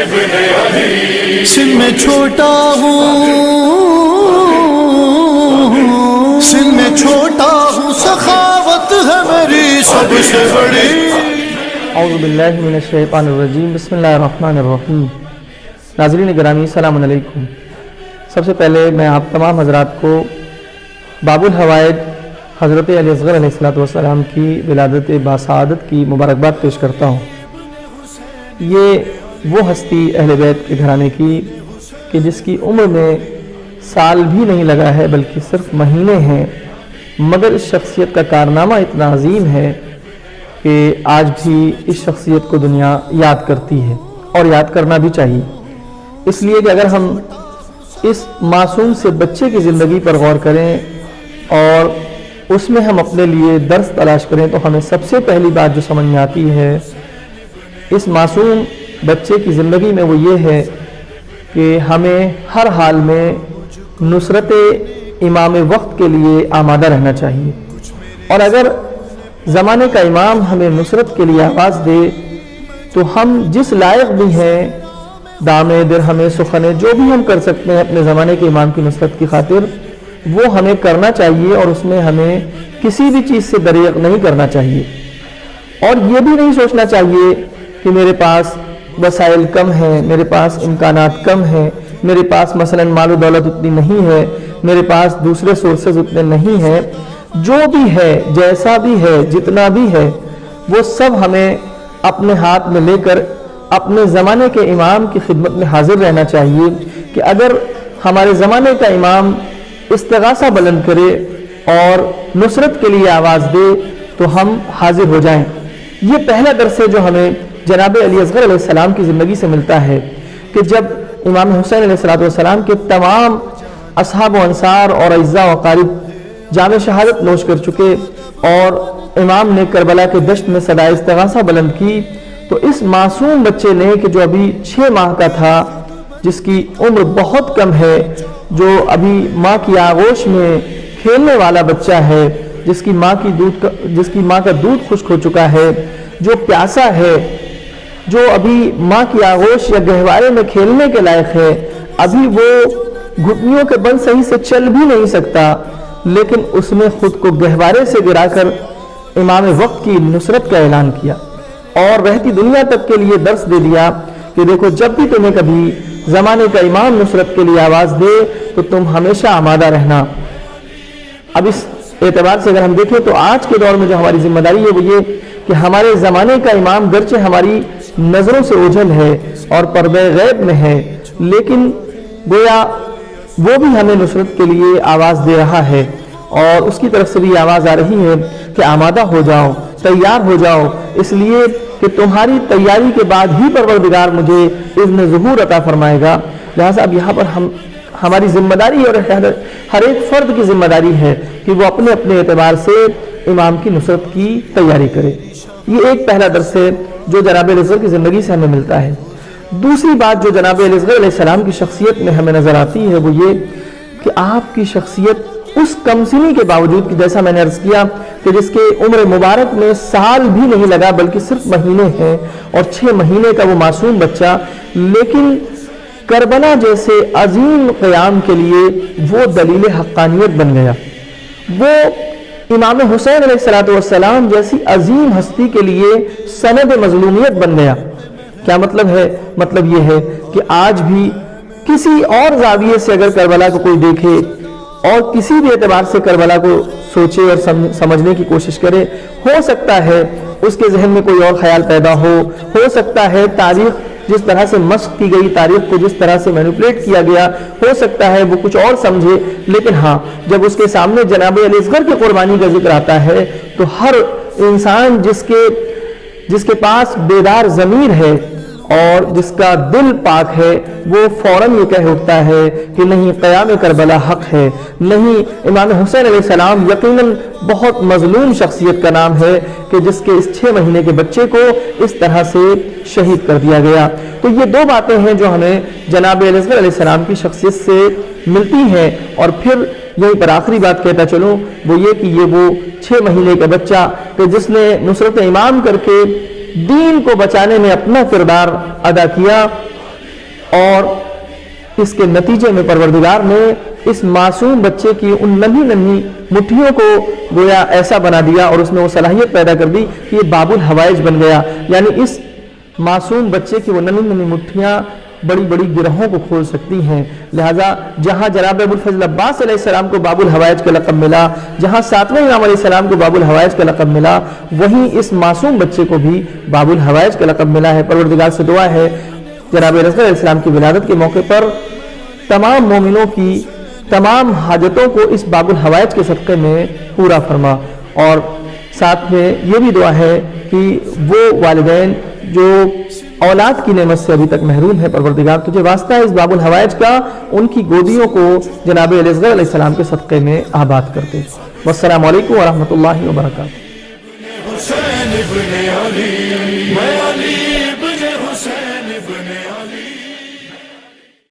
سن میں چھوٹا ہوں، سن میں چھوٹا ہوں، سخاوت ہے میری سب سے بڑی۔ اعوذ باللہ من الشیطان الرجیم، بسم اللہ الرحمن الرحیم۔ ناظرین گرامی السلام علیکم۔ سب سے پہلے میں آپ تمام حضرات کو باب الحوائج حضرت علی اصغر علیہ السلام کی ولادت باسعادت کی مبارکباد پیش کرتا ہوں۔ یہ وہ ہستی اہل بیت کے گھرانے کی کہ جس کی عمر میں سال بھی نہیں لگا ہے بلکہ صرف مہینے ہیں، مگر اس شخصیت کا کارنامہ اتنا عظیم ہے کہ آج بھی اس شخصیت کو دنیا یاد کرتی ہے اور یاد کرنا بھی چاہیے، اس لیے کہ اگر ہم اس معصوم سے بچے کی زندگی پر غور کریں اور اس میں ہم اپنے لیے درس تلاش کریں تو ہمیں سب سے پہلی بات جو سمجھ میں آتی ہے اس معصوم بچے کی زندگی میں وہ یہ ہے کہ ہمیں ہر حال میں نصرت امام وقت کے لیے آمادہ رہنا چاہیے، اور اگر زمانے کا امام ہمیں نصرت کے لیے آواز دے تو ہم جس لائق بھی ہیں دامے درہمے سخنے جو بھی ہم کر سکتے ہیں اپنے زمانے کے امام کی نصرت کی خاطر وہ ہمیں کرنا چاہیے، اور اس میں ہمیں کسی بھی چیز سے دریغ نہیں کرنا چاہیے، اور یہ بھی نہیں سوچنا چاہیے کہ میرے پاس وسائل کم ہیں، میرے پاس امکانات کم ہیں، میرے پاس مثلا مال و دولت اتنی نہیں ہے، میرے پاس دوسرے سورسز اتنے نہیں ہیں۔ جو بھی ہے، جیسا بھی ہے، جتنا بھی ہے، وہ سب ہمیں اپنے ہاتھ میں لے کر اپنے زمانے کے امام کی خدمت میں حاضر رہنا چاہیے کہ اگر ہمارے زمانے کا امام استغاثہ بلند کرے اور نصرت کے لیے آواز دے تو ہم حاضر ہو جائیں۔ یہ پہلا درس ہے جو ہمیں جناب علی اصغر علیہ السلام کی زندگی سے ملتا ہے کہ جب امام حسین علیہ السلام کے تمام اصحاب و انصار اور اعزاء و اقارب جام شہادت نوش کر چکے اور امام نے کربلا کے دشت میں صدائے استغاثہ بلند کی، تو اس معصوم بچے نے کہ جو ابھی 6 ماہ کا تھا، جس کی عمر بہت کم ہے، جو ابھی ماں کی آغوش میں کھیلنے والا بچہ ہے، جس کی ماں کا دودھ خشک ہو چکا ہے، جو پیاسا ہے، جو ابھی ماں کی آغوش یا گہوارے میں کھیلنے کے لائق ہے، ابھی وہ گھٹنیوں کے بل صحیح سے چل بھی نہیں سکتا، لیکن اس نے خود کو گہوارے سے گرا کر امام وقت کی نصرت کا اعلان کیا اور رہتی دنیا تک کے لیے درس دے دیا کہ دیکھو جب بھی تمہیں کبھی زمانے کا امام نصرت کے لیے آواز دے تو تم ہمیشہ آمادہ رہنا۔ اب اس اعتبار سے اگر ہم دیکھیں تو آج کے دور میں جو ہماری ذمہ داری ہے وہ یہ کہ ہمارے زمانے کا امام گرچہ ہماری نظروں سے اوجھل ہے اور پردہ غیب میں ہے، لیکن گویا وہ بھی ہمیں نصرت کے لیے آواز دے رہا ہے، اور اس کی طرف سے بھی آواز آ رہی ہے کہ آمادہ ہو جاؤ، تیار ہو جاؤ، اس لیے کہ تمہاری تیاری کے بعد ہی پروردگار مجھے اذن ظہور عطا فرمائے گا۔ لہٰذا اب یہاں پر ہماری ذمہ داری اور ہر ایک فرد کی ذمہ داری ہے کہ وہ اپنے اپنے اعتبار سے امام کی نصرت کی تیاری کرے۔ یہ ایک پہلا درس ہے جو جناب علی اصغر کی زندگی سے ہمیں ملتا ہے۔ دوسری بات جو جناب علی اصغر علیہ السلام کی شخصیت میں ہمیں نظر آتی ہے وہ یہ کہ آپ کی شخصیت اس کم سنی کے باوجود کہ جیسا میں نے عرض کیا کہ جس کے عمر مبارک میں سال بھی نہیں لگا بلکہ صرف مہینے ہیں، اور 6 مہینے کا وہ معصوم بچہ، لیکن کربلا جیسے عظیم قیام کے لیے وہ دلیل حقانیت بن گیا، وہ امام حسین علیہ السلام جیسی عظیم ہستی کے لیے سند مظلومیت بن گیا۔ کیا مطلب ہے؟ مطلب یہ ہے کہ آج بھی کسی اور زاویے سے اگر کربلا کو کوئی دیکھے اور کسی بھی اعتبار سے کربلا کو سوچے اور سمجھنے کی کوشش کرے، ہو سکتا ہے اس کے ذہن میں کوئی اور خیال پیدا ہو سکتا ہے تاریخ جس طرح سے مسخ کی گئی، تاریخ کو جس طرح سے مینیپولیٹ کیا گیا، ہو سکتا ہے وہ کچھ اور سمجھے، لیکن ہاں جب اس کے سامنے جناب علی اصغر کی قربانی کا ذکر آتا ہے تو ہر انسان جس کے پاس بیدار ضمیر ہے اور جس کا دل پاک ہے وہ فوراً یہ کہہ اٹھتا ہے کہ نہیں، قیام کربلا حق ہے، نہیں، امام حسین علیہ السلام یقیناً بہت مظلوم شخصیت کا نام ہے کہ جس کے اس 6 مہینے کے بچے کو اس طرح سے شہید کر دیا گیا۔ تو یہ 2 باتیں ہیں جو ہمیں جناب علی اصغر علیہ السلام کی شخصیت سے ملتی ہیں، اور پھر یہیں پر آخری بات کہتا چلوں وہ یہ کہ یہ وہ 6 مہینے کا بچہ کہ جس نے نصرت امام کر کے دین کو بچانے میں اپنا کردار ادا کیا، اور اس کے نتیجے میں پروردگار نے اس معصوم بچے کی ان ننھی ننھی مٹھیوں کو گویا ایسا بنا دیا اور اس میں وہ صلاحیت پیدا کر دی کہ یہ باب الحوائج بن گیا. یعنی اس معصوم بچے کی وہ ننھی ننھی مٹھیاں بڑی بڑی گرہوں کو کھول سکتی ہیں. لہٰذا جہاں جناب ابوالفضل عباس علیہ السلام کو باب الحوائج کا لقب ملا، جہاں ساتویں امام علیہ السلام کو باب الحوائج کا لقب ملا، وہیں اس معصوم بچے کو بھی باب الحوائج کا لقب ملا ہے. پروردگار سے دعا ہے جناب رسول علیہ السلام کی ولادت کے موقع پر تمام مومنوں کی تمام حاجتوں کو اس باب الحوائج کے صدقے میں پورا فرما. اور ساتھ میں یہ بھی دعا ہے کہ وہ والدین جو اولاد کی نعمت سے ابھی تک محروم ہے، پروردگار تجھے واسطہ ہے اس باب الحوائج کا، ان کی گودیوں کو جناب علیہ السلام کے صدقے میں آباد کرتے. والسلام علیکم ورحمۃ اللہ وبرکاتہ. حسین ابن علی، میں علی ابن حسین ابن